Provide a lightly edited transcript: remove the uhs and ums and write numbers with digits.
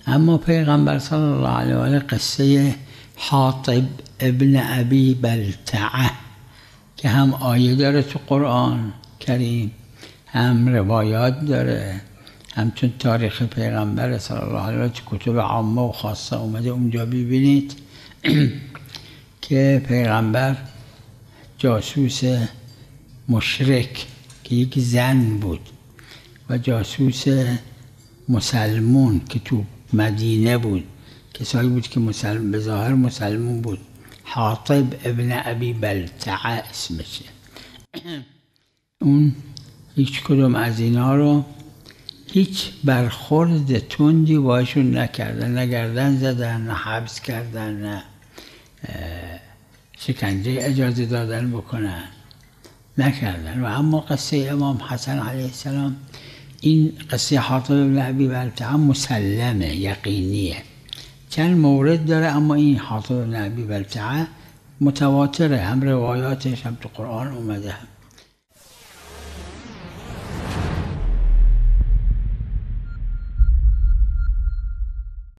اما پیغمبر صلی الله علیه و آله قصه حاطب ابن ابی بلتعه که هم آیه داره تو قرآن کریم، هم روایات داره، همچون تاریخ پیغمبر صلی الله علیه و آله تو کتب عامه و خاصه اومده، اونجا ببینید که پیغمبر جاسوس مشرک که یک زن بود و جاسوس مسلمون که تو مدینه بود، کسایی بود که به ظاهر مسلمون بود، حاطب ابن ابی بلتعه اسمشه. اون هیچ کدوم از اینا رو هیچ برخورد تندی باشون نکردن، نه گردن زدن، نه حبس کردن، نه شکنجه اجازه دادن بکنن، نکردن. و اما قصه امام حسن علیه السلام، این قصه حاطب ابن ابی بلتعه مسلمه، یقینیه. چند مورد داره اما این حاطب ابن ابی بلتعه متواتره، هم روایاتش هم تو قرآن اومده هم